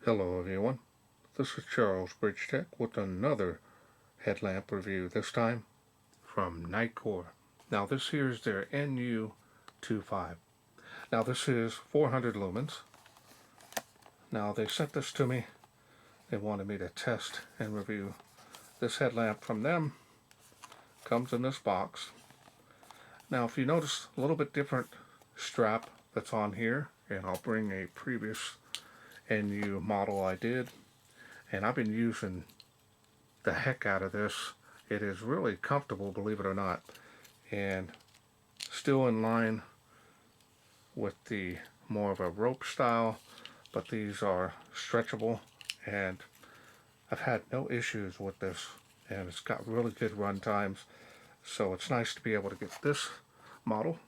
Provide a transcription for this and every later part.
Hello everyone, this is Charles BridgTec with another headlamp review, this time from Nitecore. Now this here is their NU25. Now this is 400 lumens. Now they sent this to me. They wanted me to test and review this headlamp from them. Comes in this box. Now if you notice a little bit different strap that's on here, and I'll bring a previous NU model I did, and I've been using the heck out of this. It is really comfortable, believe it or not, and still in line with the more of a rope style, but these are stretchable, and I've had no issues with this, and it's got really good run times, so it's nice to be able to get this model.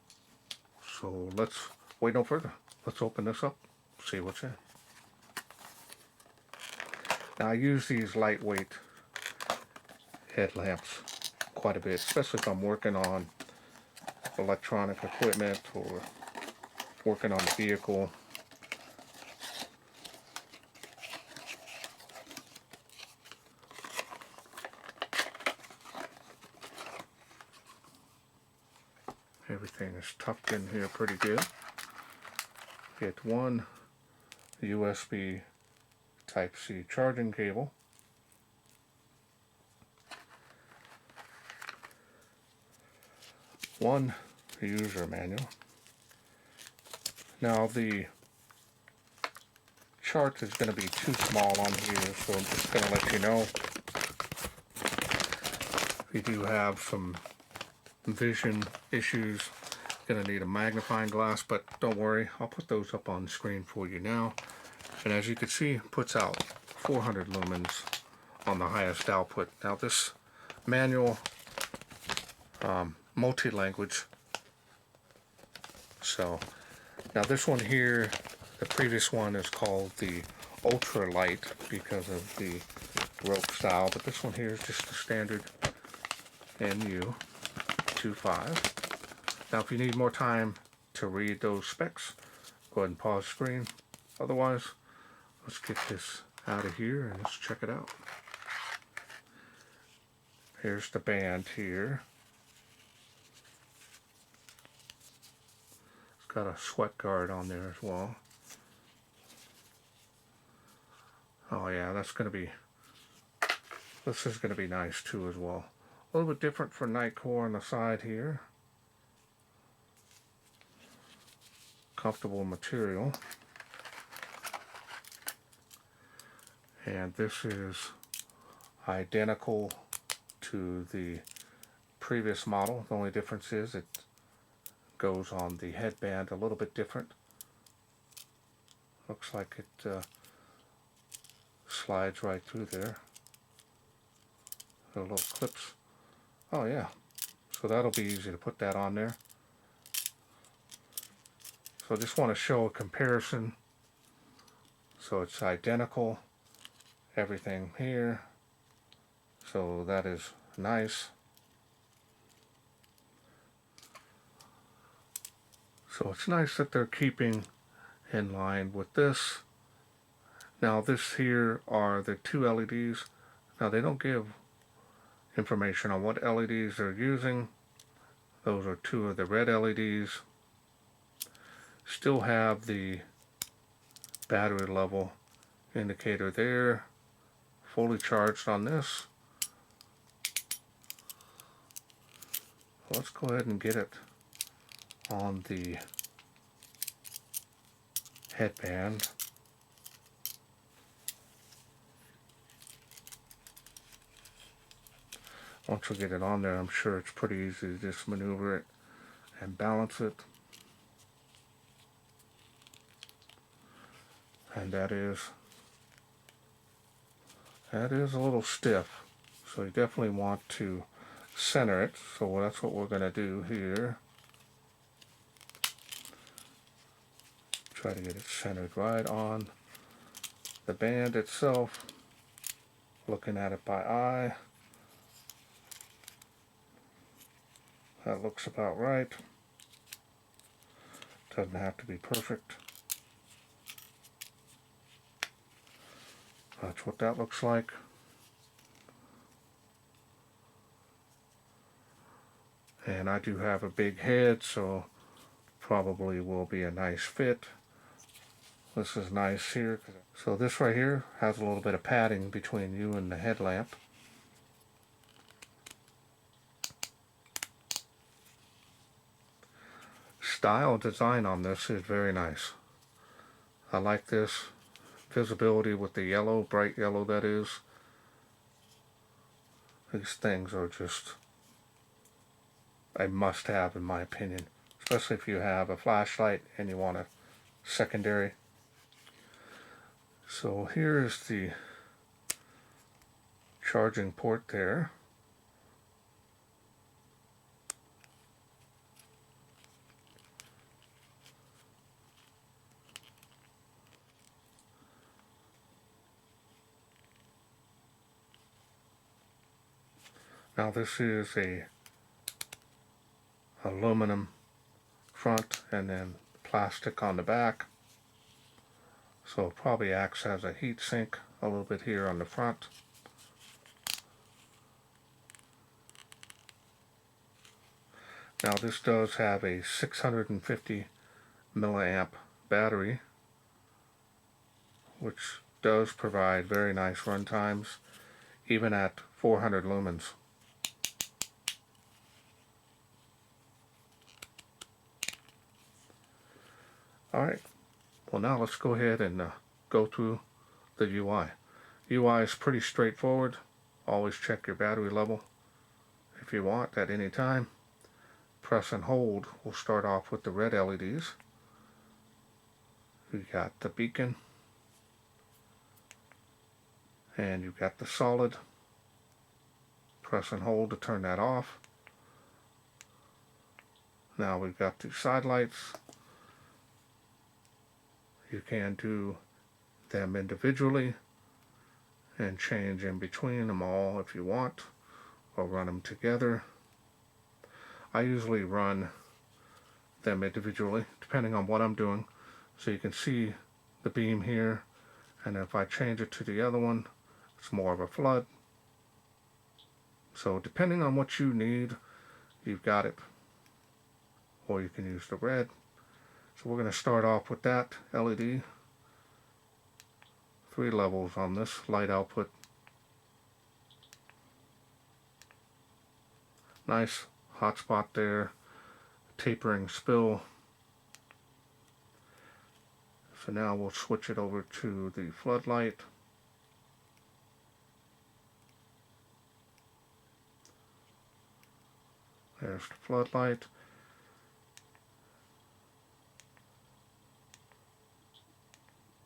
So let's wait no further. Let's open this up, see what's in. Now I use these lightweight headlamps quite a bit, especially if I'm working on electronic equipment or working on the vehicle. Everything is tucked in here pretty good. Get one USB Type-C charging cable. One user manual. Now the chart is going to be too small on here, so I'm just going to let you know. If you do have some vision issues, you're going to need a magnifying glass, but don't worry, I'll put those up on the screen for you now. And as you can see, it puts out 400 lumens on the highest output. Now this manual, multi-language. So now this one here, the previous one is called the ultra light because of the rope style, but this one here is just the standard NU25. Now if you need more time to read those specs, go ahead and pause the screen. Otherwise, let's get this out of here and let's check it out. Here's the band here. It's got a sweat guard on there as well. Oh yeah, this is going to be nice too as well. A little bit different for Nitecore on the side here. Comfortable material. And this is identical to the previous model. The only difference is it goes on the headband a little bit different. Looks like it slides right through there. The little clips. Oh yeah, so that'll be easy to put that on there. So I just want to show a comparison. So it's identical, everything here. So that is nice. So it's nice that they're keeping in line with this. Now this here are the two LEDs. Now they don't give information on what LEDs they're using. Those are two of the red LEDs. Still have the battery level indicator there. Fully charged on this. Let's go ahead and get it on the headband. Once we get it on there, I'm sure it's pretty easy to just maneuver it and balance it. And that is a little stiff, so you definitely want to center it. So that's what we're going to do here. Try to get it centered right on the band itself. Looking at it by eye, that looks about right. Doesn't have to be perfect. That's what that looks like. And I do have a big head, so probably will be a nice fit. This is nice here. So this right here has a little bit of padding between you and the headlamp. Style design on this is very nice. I like this visibility with the yellow, bright yellow that is. These things are just a must-have in my opinion, especially if you have a flashlight and you want a secondary. So here is the charging port there. Now this is a aluminum front and then plastic on the back. So it probably acts as a heat sink a little bit here on the front. Now this does have a 650 milliamp battery, which does provide very nice run times, even at 400 lumens. Alright, well now let's go ahead and go through the UI. UI is pretty straightforward. Always check your battery level if you want at any time. Press and hold. We'll start off with the red LEDs. We got the beacon, and you've got the solid. Press and hold to turn that off. Now we've got the side lights. You can do them individually and change in between them all if you want, or run them together. I usually run them individually depending on what I'm doing, so you can see the beam here, and if I change it to the other one, it's more of a flood. So depending on what you need, you've got it. Or you can use the red. So we're going to start off with that LED. 3 levels on this light output. Nice hot spot there, tapering spill. So now we'll switch it over to the floodlight. There's the floodlight.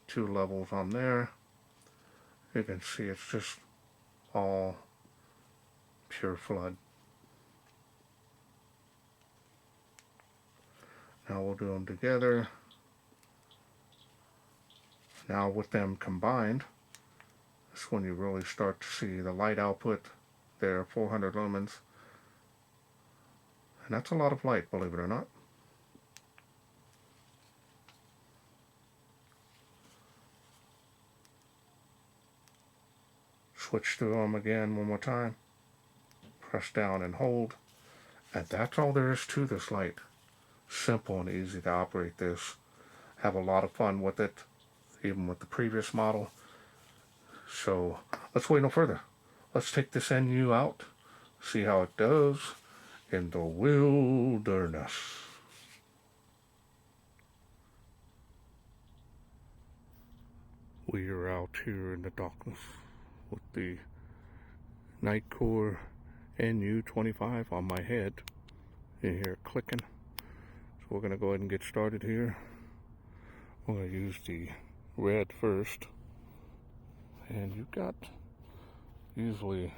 Two levels on there. You can see it's just all pure flood. Now we'll do them together. Now with them combined, that's when you really start to see the light output there, 400 lumens. And that's a lot of light, believe it or not. Switch through them again one more time. Press down and hold. And that's all there is to this light. Simple and easy to operate this. Have a lot of fun with it, even with the previous model. So let's wait no further. Let's take this NU out, see how it does in the wilderness. We are out here in the darkness with the Nitecore NU25 on my head. You hear it clicking. So we're going to go ahead and get started here. We're going to use the red first. And you've got usually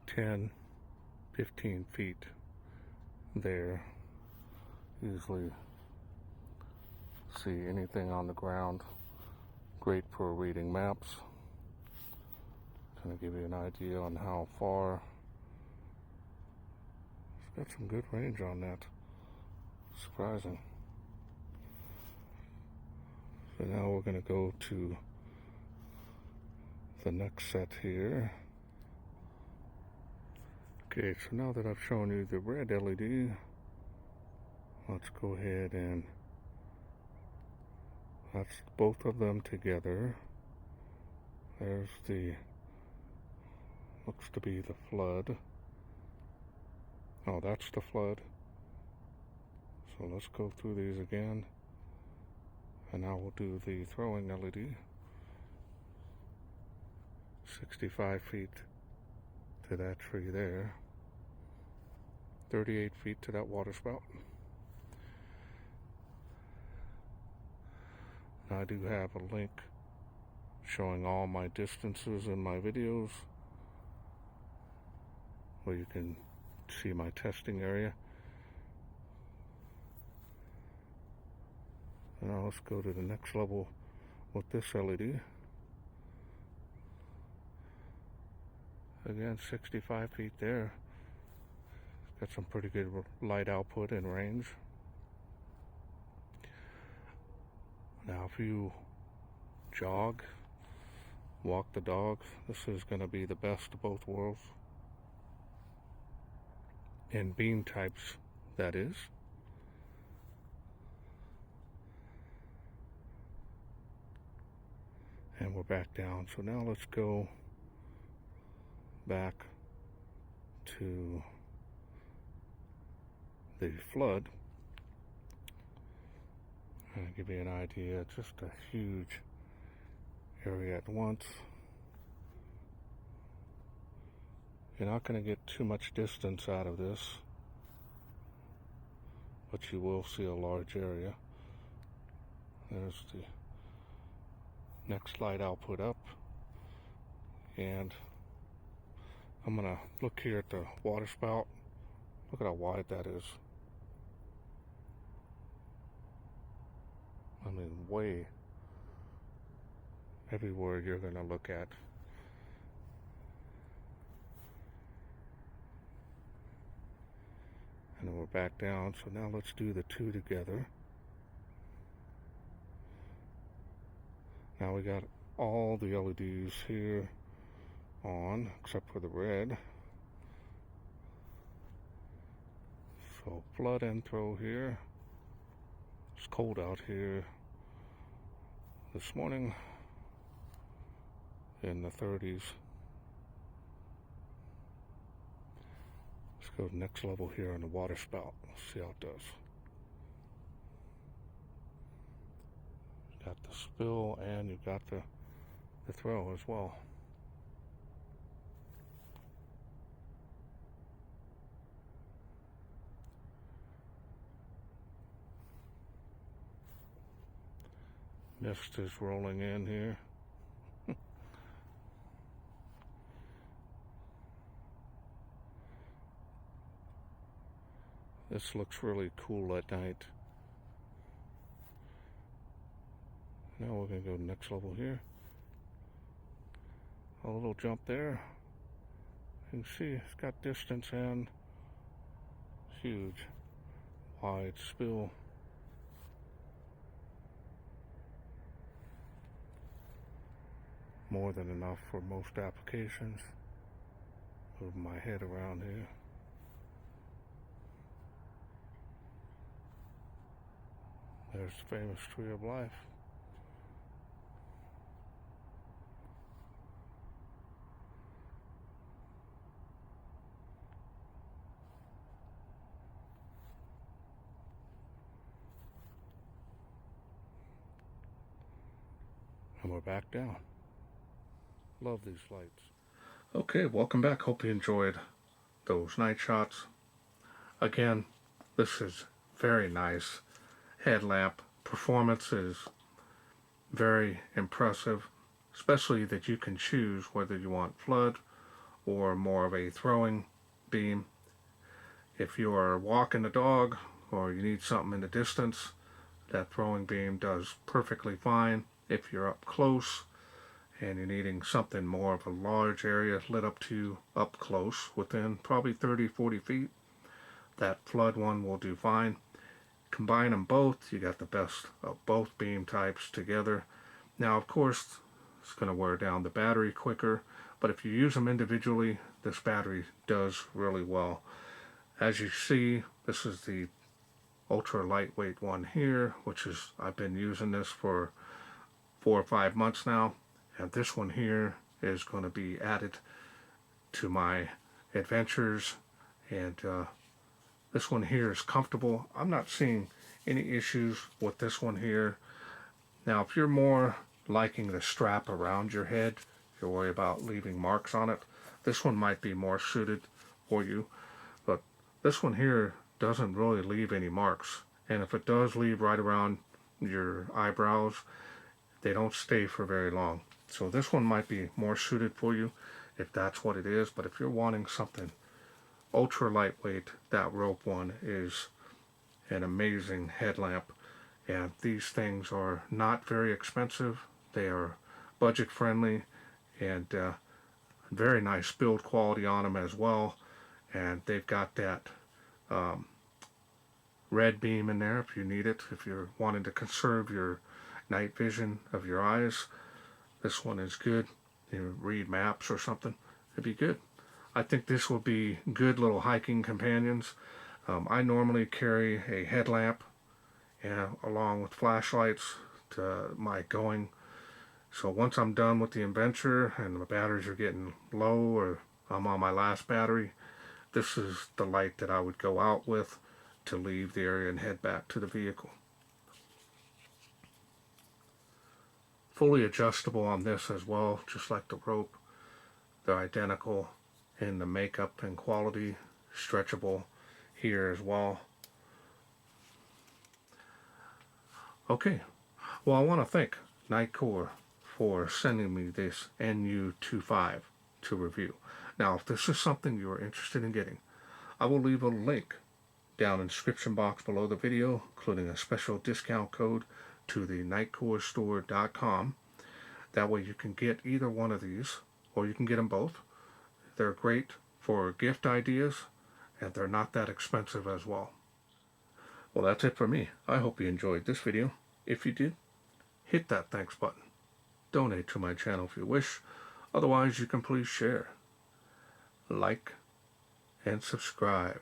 10, 15 feet there. Usually see anything on the ground. Great for reading maps. Kind of give you an idea on how far. It's got some good range on that. Surprising. So now we're going to go to the next set here. Okay, so now that I've shown you the red LED, let's go ahead and that's both of them together. There's the, looks to be the flood. Oh, that's the flood. So let's go through these again. And now we'll do the throwing LED. 65 feet to that tree there. 38 feet to that water spout. And I do have a link showing all my distances in my videos where you can see my testing area. Now let's go to the next level with this LED. Again, 65 feet there. Got some pretty good light output and range. Now if you jog, walk the dog, this is going to be the best of both worlds. In beam types, that is. And we're back down. So now let's go back to the flood. And I'll give you an idea, just a huge area at once. You're not going to get too much distance out of this, but you will see a large area. There's the next light output up, and I'm gonna look here at the water spout. Look at how wide that is. I mean, way everywhere you're gonna look at. And then we're back down, so now let's do the two together. Now we got all the LEDs here on, except for the red. So flood and throw here. It's cold out here this morning in the 30s. Let's go to the next level here on the water spout. See how it does. Got the spill and you've got the throw as well. Mist is rolling in here. This looks really cool at night. Now we're going to go to the next level here. A little jump there. You can see it's got distance and huge, wide spill. More than enough for most applications. Move my head around here. There's the famous tree of life. And we're back down. Love these lights. Okay, welcome back. Hope you enjoyed those night shots. Again, this is very nice headlamp. Performance is very impressive, especially that you can choose whether you want flood or more of a throwing beam. If you are walking the dog or you need something in the distance, that throwing beam does perfectly fine. If you're up close and you're needing something more of a large area lit up to up close within probably 30-40 feet, that flood one will do fine. Combine them both, you got the best of both beam types together. Now of course It's going to wear down the battery quicker. But if you use them individually, this battery does really well. As you see, this is the ultra lightweight one here, which is, I've been using this for 4 or 5 months now. And this one here is going to be added to my adventures. And this one here is comfortable. I'm not seeing any issues with this one here. Now, if you're more liking the strap around your head, you worry about leaving marks on it, this one might be more suited for you. But this one here doesn't really leave any marks. And if it does leave right around your eyebrows, they don't stay for very long. So this one might be more suited for you if that's what it is. But if you're wanting something ultra lightweight, that rope one is an amazing headlamp. And these things are not very expensive. They are budget friendly, and very nice build quality on them as well. And they've got that red beam in there if you need it, if you're wanting to conserve your night vision of your eyes. This one is good. You read maps or something, it'd be good. I think this will be good little hiking companions. I normally carry a headlamp along with flashlights to my going. So once I'm done with the adventure and the batteries are getting low, or I'm on my last battery, this is the light that I would go out with to leave the area and head back to the vehicle. Fully adjustable on this as well, just like the rope. They're identical in the makeup and quality. Stretchable here as well. Okay, well, I want to thank Nitecore for sending me this NU25 to review. Now, if this is something you are interested in getting, I will leave a link down in the description box below the video, including a special discount code to the nitecorestore.com. That way you can get either one of these, or you can get them both. They're great for gift ideas, and they're not that expensive as well. Well, that's it for me. I hope you enjoyed this video. If you did, hit that thanks button. Donate to my channel if you wish. Otherwise, you can please share, like, and subscribe.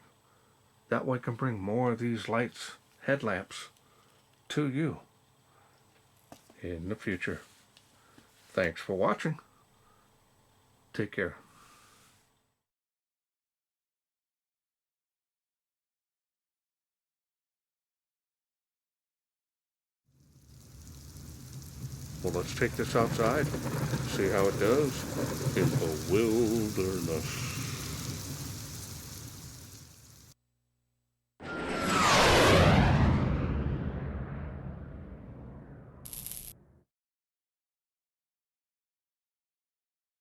That way I can bring more of these lights, headlamps, to you in the future. Thanks for watching. Take care. Well, let's take this outside, see how it does in the wilderness.